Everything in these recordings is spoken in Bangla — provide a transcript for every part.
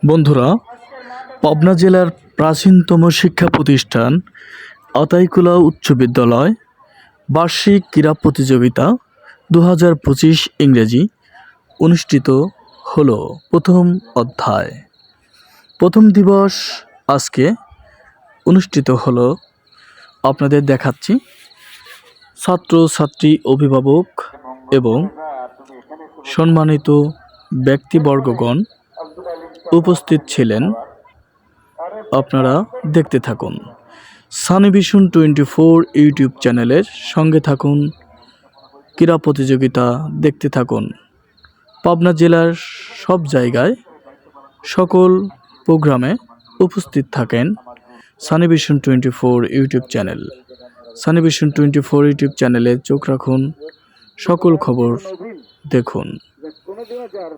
বন্ধুরা, পাবনা জেলার প্রাচীনতম শিক্ষা প্রতিষ্ঠান আতাইকুলা উচ্চ বিদ্যালয় বার্ষিক ক্রীড়া প্রতিযোগিতা 2025 ইংরেজি অনুষ্ঠিত হলো। প্রথম অধ্যায় প্রথম দিবস আজকে অনুষ্ঠিত হলো। আপনাদের দেখাচ্ছি ছাত্রছাত্রী, অভিভাবক এবং সম্মানিত ব্যক্তিবর্গগণ উপস্থিত ছিলেন। আপনারা দেখতে থাকুন। সানি ভিশন 24 ইউটিউব চ্যানেলের সঙ্গে থাকুন। ক্রীড়া প্রতিযোগিতা দেখতে থাকুন। পাবনা জেলার সব জায়গায় সকল প্রোগ্রামে উপস্থিত থাকেন Sunny vision 24 YouTube channel. Sunny vision 24 YouTube চ্যানেলে চোখ রাখুন, সকল খবর দেখুন।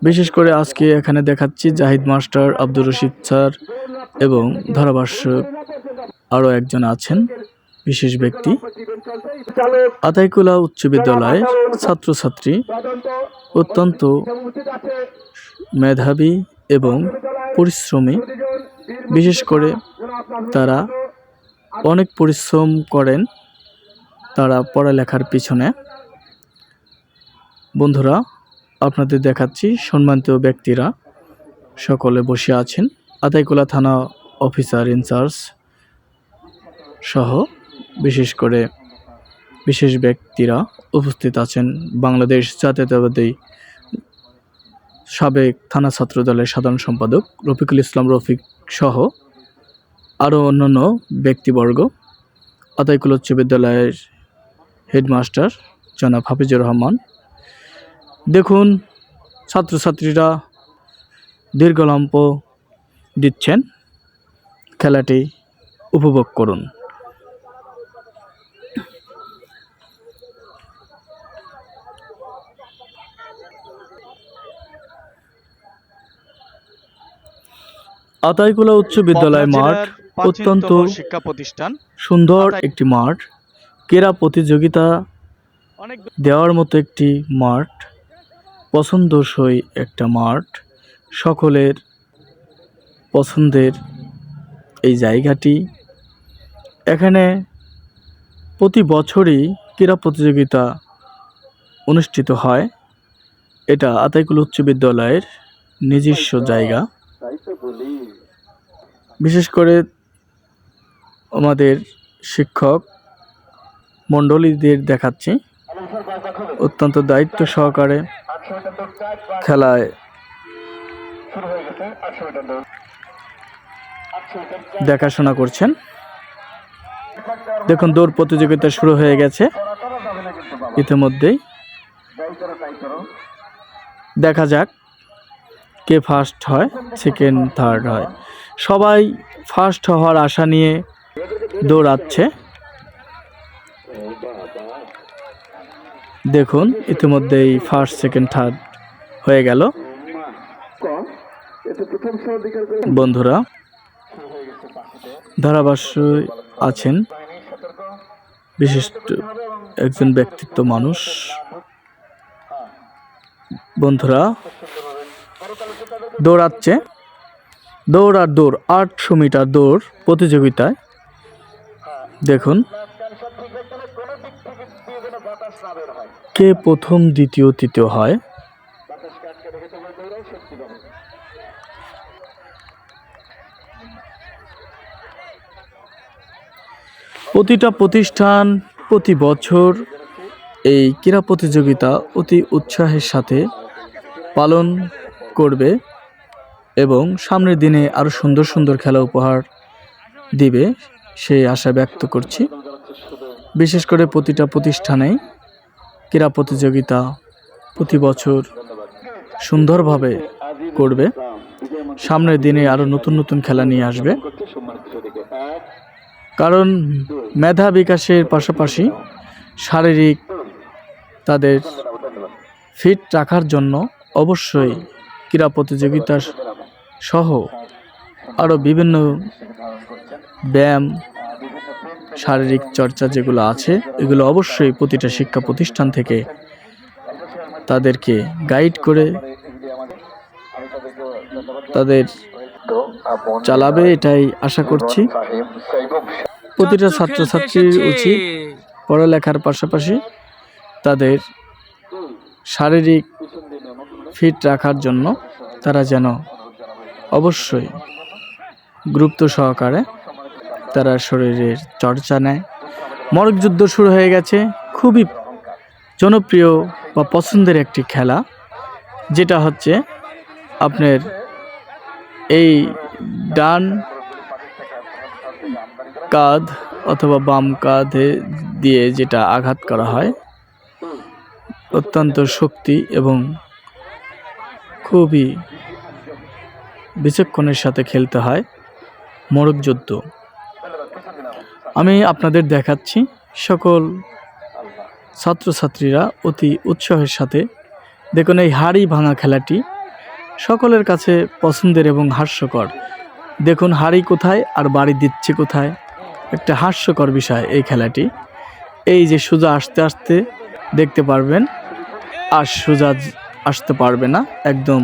বিশেষ করে আজকে এখানে দেখাচ্ছি জাহিদ মাস্টার, আব্দুর রশিদ স্যার এবং ধারাভাষ্যক আরও একজন আছেন বিশেষ ব্যক্তি। আতাইকুলা উচ্চ বিদ্যালয়ের ছাত্রছাত্রী অত্যন্ত মেধাবী এবং পরিশ্রমী। বিশেষ করে তারা অনেক পরিশ্রম করেন তারা পড়ালেখার পিছনে। বন্ধুরা, আপনাদের দেখাচ্ছি সম্মানিত ব্যক্তিরা সকলে বসে আছেন। আতাইকুলা থানা অফিসার ইনচার্জ সহ বিশেষ করে বিশেষ ব্যক্তিরা উপস্থিত আছেন। বাংলাদেশ জাতীয়তাবাদী সাবেক থানা ছাত্র দলের সাধারণ সম্পাদক রফিকুল ইসলাম রফিক সহ আরও অন্যান্য ব্যক্তিবর্গ। আতাইকুলা উচ্চ বিদ্যালয়ের হেডমাস্টার জনাব হাফিজুর রহমান। দেখুন, ছাত্রছাত্রীরা দীর্ঘলম্ব দিচ্ছেন। খেলাটি উপভোগ করুন। আতাইকুলা উচ্চ বিদ্যালয় মাঠ অত্যন্ত শিক্ষা প্রতিষ্ঠান, সুন্দর একটি মাঠ। ক্রীড়া প্রতিযোগিতা দেওয়ার মতো একটি মাঠ, পছন্দসই একটা মাঠ, সকলের পছন্দের এই জায়গাটি। এখানে প্রতি বছরই ক্রীড়া প্রতিযোগিতা অনুষ্ঠিত হয়। এটা আতাইকুলা উচ্চ বিদ্যালয়ের নিজস্ব জায়গা। বিশেষ করে আমাদের শিক্ষক মণ্ডলীদের দেখাচ্ছি অত্যন্ত দায়িত্ব সহকারে খেলায় দেখাশোনা করছেন। দেখুন, দৌড় প্রতিযোগিতা শুরু হয়ে গেছে ইতিমধ্যেই। দেখা যাক কে ফার্স্ট হয়, সেকেন্ড, থার্ড হয়। সবাই ফার্স্ট হওয়ার আশা নিয়ে দৌড়াচ্ছে। দেখুন, ইতিমধ্যেই ফার্স্ট, সেকেন্ড, থার্ড হয়ে গেল। বন্ধুরা, ধারাভাষ্য আছেন বিশিষ্ট একজন ব্যক্তিত্ব মানুষ। বন্ধুরা, দৌড়াচ্ছে, দৌড় 800 মিটার দৌড় প্রতিযোগিতায়। দেখুন কে প্রথম, দ্বিতীয়, তৃতীয় হয়। প্রতিটা প্রতিষ্ঠান প্রতি বছর এই ক্রীড়া প্রতিযোগিতা অতি উৎসাহের সাথে পালন করবে এবং সামনের দিনে আরও সুন্দর সুন্দর খেলা উপহার দিবে সেই আশা ব্যক্ত করছি। বিশেষ করে প্রতিটা প্রতিষ্ঠানেই ক্রীড়া প্রতিযোগিতা প্রতি বছর সুন্দরভাবে করবে। সামনের দিনে আরও নতুন নতুন খেলা নিয়ে আসবে। কারণ মেধা বিকাশের পাশাপাশি শারীরিক তাদের ফিট রাখার জন্য অবশ্যই ক্রীড়া প্রতিযোগিতা সহ আরও বিভিন্ন ব্যায়াম, শারীরিক চর্চা যেগুলো আছে এগুলো অবশ্যই প্রতিটা শিক্ষা প্রতিষ্ঠান থেকে তাদেরকে গাইড করে তাদের চালাবে, এটাই আশা করছি। প্রতিটা ছাত্রছাত্রীর উচিত পড়ালেখার পাশাপাশি তাদের শারীরিক ফিট রাখার জন্য তারা যেন অবশ্যই গুরুত্ব সহকারে তারা শরীরের চর্চা নেয়। মরক যুদ্ধ শুরু হয়ে গেছে, খুবই জনপ্রিয় বা পছন্দের একটি খেলা, যেটা হচ্ছে আপনার এই ডান কাঁধ অথবা বাম কাঁধে দিয়ে যেটা আঘাত করা হয়, অত্যন্ত শক্তি এবং খুবই বিচক্ষণের সাথে খেলতে হয় মরক যুদ্ধ। আমি আপনাদের দেখাচ্ছি, সকল ছাত্রছাত্রীরা অতি উৎসাহের সাথে দেখুন এই হাড়ি ভাঙা খেলাটি সকলের কাছে পছন্দের এবং হাস্যকর। দেখুন হাড়ি কোথায় আর বাড়ি দিচ্ছে কোথায়, একটা হাস্যকর বিষয় এই খেলাটি। এই যে সোজা আস্তে আস্তে দেখতে পারবেন, আর সোজা আসতে পারবে না, একদম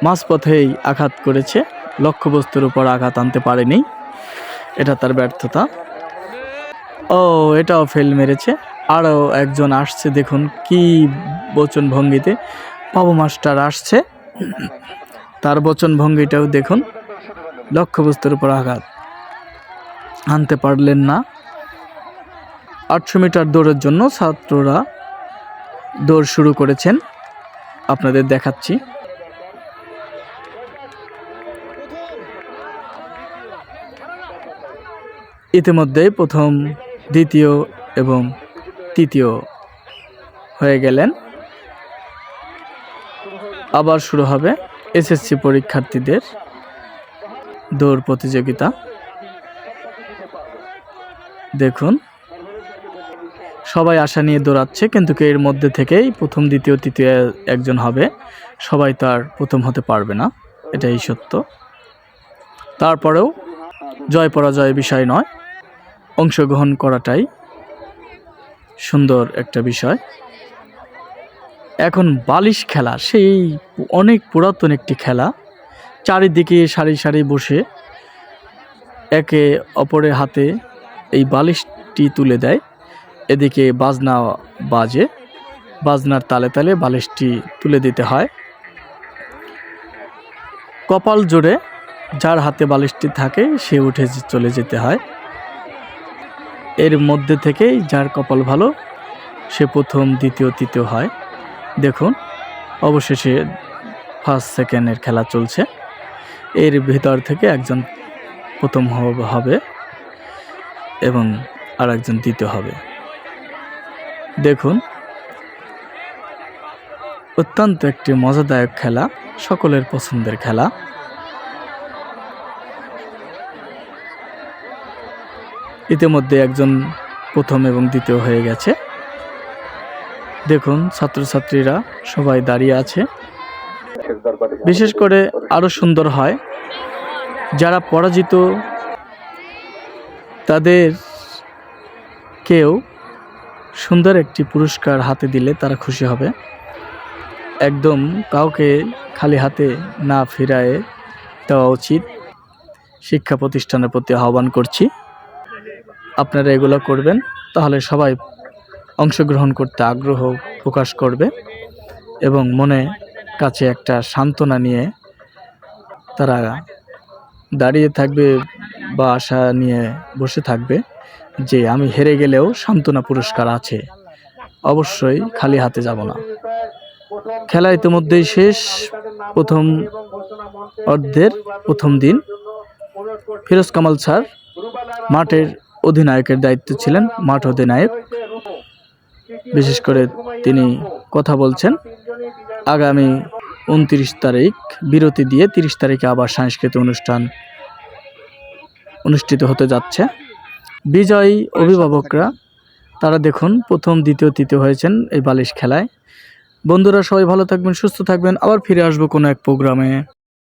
মাঝপথেই আঘাত করেছে, লক্ষ্যবস্তুর উপর আঘাত আনতে পারেনি, এটা তার ব্যর্থতা। ও এটাও ফেল মেরেছে। আরও একজন আসছে, দেখুন কি বচন ভঙ্গিতে বাবু মাস্টার আসছে, তার বচন ভঙ্গিটাও দেখুন, লক্ষ্যবস্তুর উপর আঘাত আনতে পারলেন না। 800 মিটার দৌড়ের জন্য ছাত্ররা দৌড় শুরু করেছেন, আপনাদের দেখাচ্ছি। ইতিমধ্যে প্রথম, দ্বিতীয় এবং তৃতীয় হয়ে গেলেন। আবার শুরু হবে এসএসসি পরীক্ষার্থীদের দৌড় প্রতিযোগিতা। দেখুন সবাই আশা নিয়ে দৌড়াচ্ছে, কিন্তু এর মধ্যে থেকেই প্রথম, দ্বিতীয়, তৃতীয় একজন হবে। সবাই তার প্রথম হতে পারবে না, এটাই সত্য। তারপরেও জয় পরাজয় বিষয় নয়, অংশগ্রহণ করাটাই সুন্দর একটা বিষয়। এখন বালিশ খেলা, সেই অনেক পুরাতন একটি খেলা। চারিদিকে সারি সারি বসে একে অপরের হাতে এই বালিশটি তুলে দেয়, এদিকে বাজনা বাজে, বাজনার তালে তালে বালিশটি তুলে দিতে হয়। কপাল জোরে যার হাতে বালিশটি থাকে সে উঠে চলে যেতে হয়। এর মধ্যে থেকেই যার কপাল ভালো সে প্রথম, দ্বিতীয়, তৃতীয় হয়। দেখুন অবশেষে ফার্স্ট সেকেন্ডের খেলা চলছে, এর ভিতর থেকে একজন প্রথম হবে এবং আর একজন দ্বিতীয় হবে। দেখুন অত্যন্ত একটি মজাদায়ক খেলা, সকলের পছন্দের খেলা। ইতিমধ্যে একজন প্রথম এবং দ্বিতীয় হয়ে গেছে। দেখুন ছাত্রছাত্রীরা সবাই দাঁড়িয়ে আছে। বিশেষ করে আরো সুন্দর হয় যারা পরাজিত তাদের কেউ সুন্দর একটি পুরস্কার হাতে দিলে তারা খুশি হবে। একদম কাউকে খালি হাতে না ফিরায়ে দেওয়া উচিত, শিক্ষা প্রতিষ্ঠানের প্রতি আহ্বান করছি। আপনারা এগুলো করবেন, তাহলে সবাই অংশগ্রহণ করতে আগ্রহ প্রকাশ করবে এবং মনে কাছে একটা সান্ত্বনা নিয়ে তারা দাঁড়িয়ে থাকবে বা আশা নিয়ে বসে থাকবে যে আমি হেরে গেলেও সান্ত্বনা পুরস্কার আছে, অবশ্যই খালি হাতে যাব না। খেলা ইতিমধ্যেই শেষ। প্রথম অর্ধের প্রথম দিন ফিরোজ কামাল স্যার মাঠের অধিনায়কের দায়িত্ব ছিলেন, মাঠ অধিনায়ক। বিশেষ করে তিনি কথা বলছেন আগামী 29 তারিখ বিরতি দিয়ে 30 তারিখে আবার সাংস্কৃতিক অনুষ্ঠান অনুষ্ঠিত হতে যাচ্ছে। বিজয়ী অভিভাবকরা তারা দেখুন প্রথম, দ্বিতীয়, তৃতীয় হয়েছেন এই বালিশ খেলায়। বন্ধুরা সবাই ভালো থাকবেন, সুস্থ থাকবেন, আবার ফিরে আসবো কোনো এক প্রোগ্রামে।